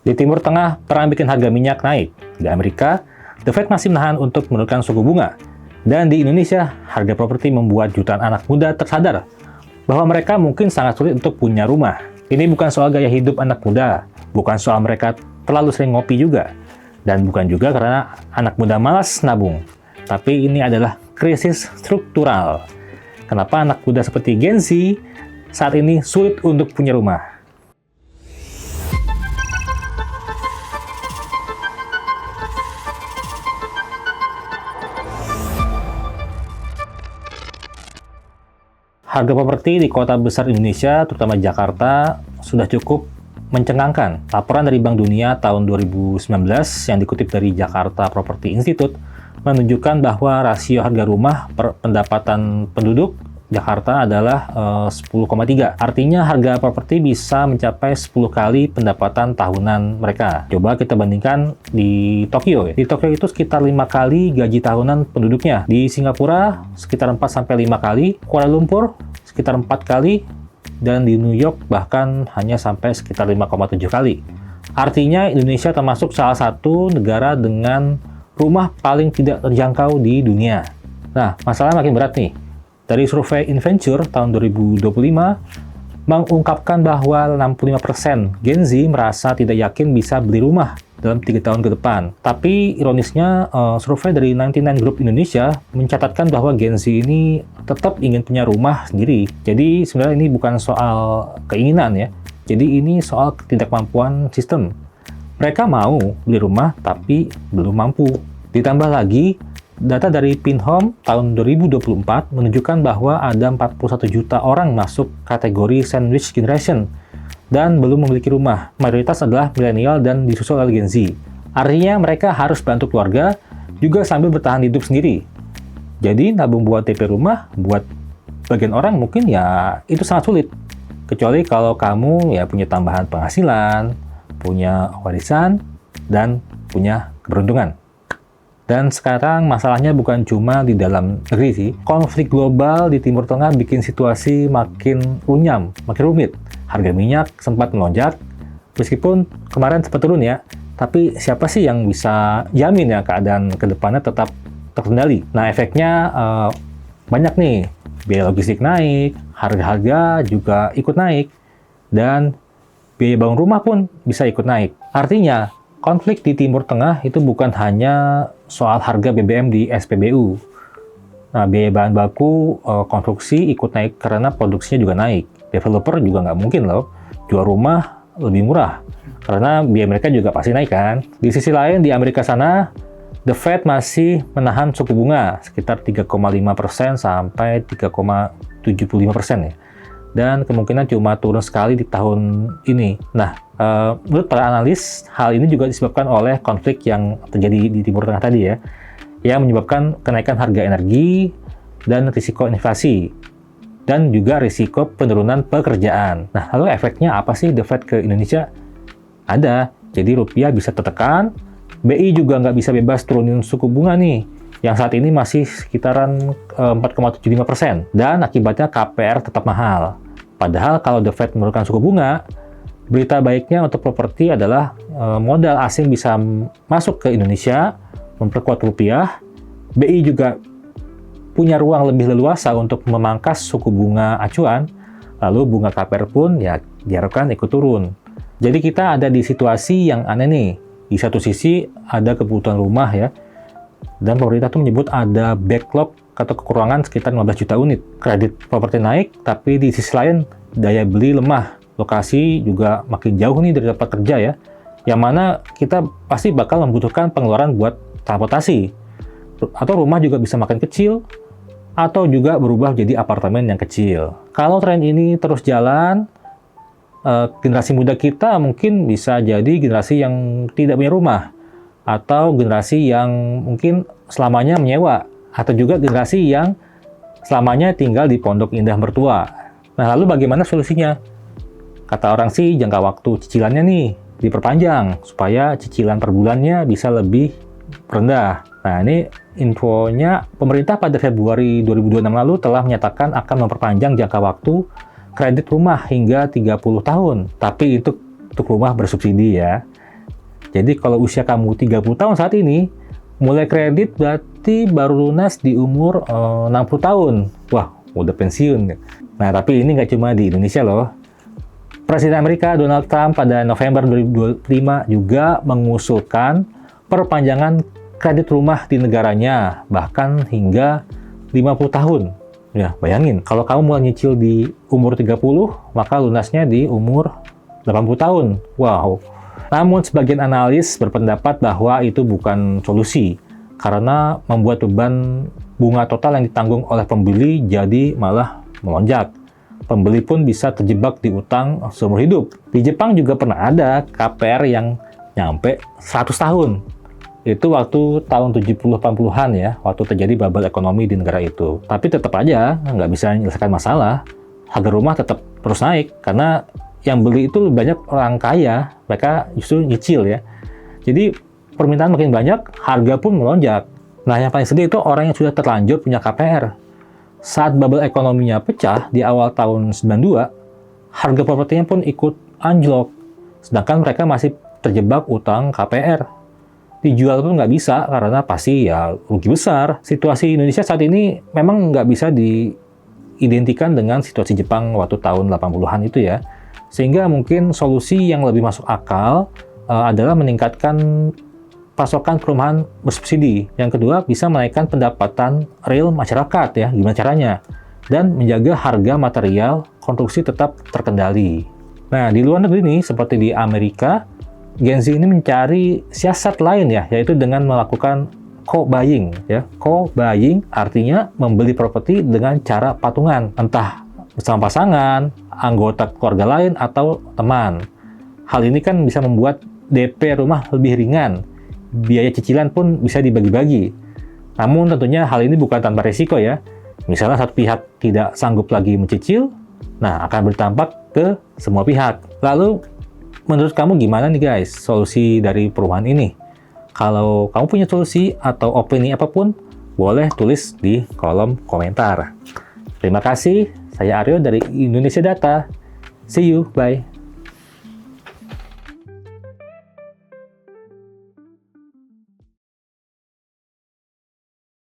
Di Timur Tengah, perang bikin harga minyak naik. Di Amerika, The Fed masih menahan untuk menurunkan suku bunga. Dan di Indonesia, harga properti membuat jutaan anak muda tersadar bahwa mereka mungkin sangat sulit untuk punya rumah. Ini bukan soal gaya hidup anak muda, bukan soal mereka terlalu sering ngopi juga, dan bukan juga karena anak muda malas nabung. Tapi ini adalah krisis struktural. Kenapa anak muda seperti Gen Z saat ini sulit untuk punya rumah? Harga properti di kota besar Indonesia, terutama Jakarta, sudah cukup mencengangkan. Laporan dari Bank Dunia tahun 2019 yang dikutip dari Jakarta Property Institute menunjukkan bahwa rasio harga rumah per pendapatan penduduk Jakarta adalah 10,3. Artinya harga properti bisa mencapai 10 kali pendapatan tahunan mereka. Coba kita bandingkan di Tokyo. Di Tokyo itu sekitar 5 kali gaji tahunan penduduknya. Di Singapura sekitar 4-5 kali. Kuala Lumpur sekitar 4 kali. Dan di New York bahkan hanya sampai sekitar 5,7 kali. Artinya Indonesia termasuk salah satu negara dengan rumah paling tidak terjangkau di dunia. Nah, masalah makin berat nih. Dari survei Inventure tahun 2025 mengungkapkan bahwa 65% Gen Z merasa tidak yakin bisa beli rumah dalam 3 tahun ke depan. Tapi ironisnya, survei dari 99 Group Indonesia mencatatkan bahwa Gen Z ini tetap ingin punya rumah sendiri. Jadi sebenarnya ini bukan soal keinginan ya. Jadi ini soal ketidakmampuan sistem. Mereka mau beli rumah tapi belum mampu. Ditambah lagi, data dari Pinhome tahun 2024 menunjukkan bahwa ada 41 juta orang masuk kategori sandwich generation dan belum memiliki rumah. Mayoritas adalah milenial dan disusul oleh Gen Z. Artinya mereka harus bantu keluarga juga sambil bertahan hidup sendiri. Jadi nabung buat DP rumah, buat bagian orang mungkin ya itu sangat sulit. Kecuali kalau kamu ya punya tambahan penghasilan, punya warisan, dan punya keberuntungan. Dan sekarang masalahnya bukan cuma di dalam negeri sih. Konflik global di Timur Tengah bikin situasi makin runyam, makin rumit. Harga minyak sempat melonjak, meskipun kemarin sempat turun ya. Tapi siapa sih yang bisa jamin ya keadaan ke depannya tetap terkendali? Nah, efeknya banyak nih. Biaya logistik naik, harga-harga juga ikut naik, dan biaya bangun rumah pun bisa ikut naik. Artinya, konflik di Timur Tengah itu bukan hanya soal harga BBM di SPBU. Nah, biaya bahan baku konstruksi ikut naik karena produksinya juga naik. Developer juga nggak mungkin loh jual rumah lebih murah, karena biaya mereka juga pasti naik kan. Di sisi lain, di Amerika sana, The Fed masih menahan suku bunga sekitar 3,5% sampai 3,75% ya. Dan kemungkinan cuma turun sekali di tahun ini. Nah, menurut para analis, hal ini juga disebabkan oleh konflik yang terjadi di Timur Tengah tadi ya, yang menyebabkan kenaikan harga energi dan risiko inflasi, dan juga risiko penurunan pekerjaan. Nah, lalu efeknya apa sih The Fed ke Indonesia? Ada, jadi rupiah bisa tertekan, BI juga nggak bisa bebas turunin suku bunga nih, yang saat ini masih sekitaran 4,75%, dan akibatnya KPR tetap mahal. Padahal kalau The Fed menurunkan suku bunga, berita baiknya untuk properti adalah modal asing bisa masuk ke Indonesia, memperkuat rupiah. BI juga punya ruang lebih leluasa untuk memangkas suku bunga acuan, lalu bunga KPR pun ya diharapkan ikut turun. Jadi kita ada di situasi yang aneh nih. Di satu sisi ada kebutuhan rumah ya, dan pemerintah tuh menyebut ada backlog atau kekurangan sekitar 15 juta unit. Kredit properti naik, tapi di sisi lain daya beli lemah. Lokasi juga makin jauh nih dari tempat kerja ya, yang mana kita pasti bakal membutuhkan pengeluaran buat transportasi. Atau rumah juga bisa makin kecil, atau juga berubah jadi apartemen yang kecil. Kalau tren ini terus jalan, generasi muda kita mungkin bisa jadi generasi yang tidak punya rumah, atau generasi yang mungkin selamanya menyewa, atau juga generasi yang selamanya tinggal di pondok indah mertua. Nah, lalu bagaimana solusinya? Kata orang sih, jangka waktu cicilannya nih diperpanjang, supaya cicilan per bulannya bisa lebih rendah. Nah, ini infonya, pemerintah pada Februari 2026 lalu telah menyatakan akan memperpanjang jangka waktu kredit rumah hingga 30 tahun. Tapi itu untuk rumah bersubsidi ya. Jadi kalau usia kamu 30 tahun saat ini, mulai kredit berarti baru lunas di umur 60 tahun. Wah, udah pensiun. Nah, tapi ini nggak cuma di Indonesia loh. Presiden Amerika Donald Trump pada November 2025 juga mengusulkan perpanjangan kredit rumah di negaranya, bahkan hingga 50 tahun. Ya, bayangin, kalau kamu mulai nyicil di umur 30, maka lunasnya di umur 80 tahun. Wow. Namun, sebagian analis berpendapat bahwa itu bukan solusi, karena membuat beban bunga total yang ditanggung oleh pembeli jadi malah melonjak. Pembeli pun bisa terjebak di utang seumur hidup. Di Jepang juga pernah ada KPR yang nyampe 100 tahun. Itu waktu tahun 70-80-an ya, waktu terjadi bubble ekonomi di negara itu. Tapi tetap aja nggak bisa menyelesaikan masalah. Harga rumah tetap terus naik, karena yang beli itu banyak orang kaya, mereka justru nyicil ya. Jadi permintaan makin banyak, harga pun melonjak. Nah, yang paling sedih itu orang yang sudah terlanjur punya KPR. Saat bubble ekonominya pecah di awal tahun 92, harga propertinya pun ikut anjlok. Sedangkan mereka masih terjebak utang KPR. Dijual pun nggak bisa karena pasti ya rugi besar. Situasi Indonesia saat ini memang nggak bisa diidentikan dengan situasi Jepang waktu tahun 80-an itu ya. Sehingga mungkin solusi yang lebih masuk akal adalah meningkatkan pasokan perumahan bersubsidi. Yang kedua, bisa menaikkan pendapatan real masyarakat ya, gimana caranya. Dan menjaga harga material konstruksi tetap terkendali. Nah, di luar negeri nih, seperti di Amerika, Gen Z ini mencari siasat lain ya, yaitu dengan melakukan co-buying ya. Co-buying artinya membeli properti dengan cara patungan, entah bersama pasangan, anggota keluarga lain, atau teman. Hal ini kan bisa membuat DP rumah lebih ringan. Biaya cicilan pun bisa dibagi-bagi. Namun tentunya hal ini bukan tanpa risiko ya. Misalnya satu pihak tidak sanggup lagi mencicil, nah akan berdampak ke semua pihak. Lalu menurut kamu gimana nih guys solusi dari perumahan ini? Kalau kamu punya solusi atau opini apapun, boleh tulis di kolom komentar. Terima kasih, saya Aryo dari Indonesia Data. See you, bye.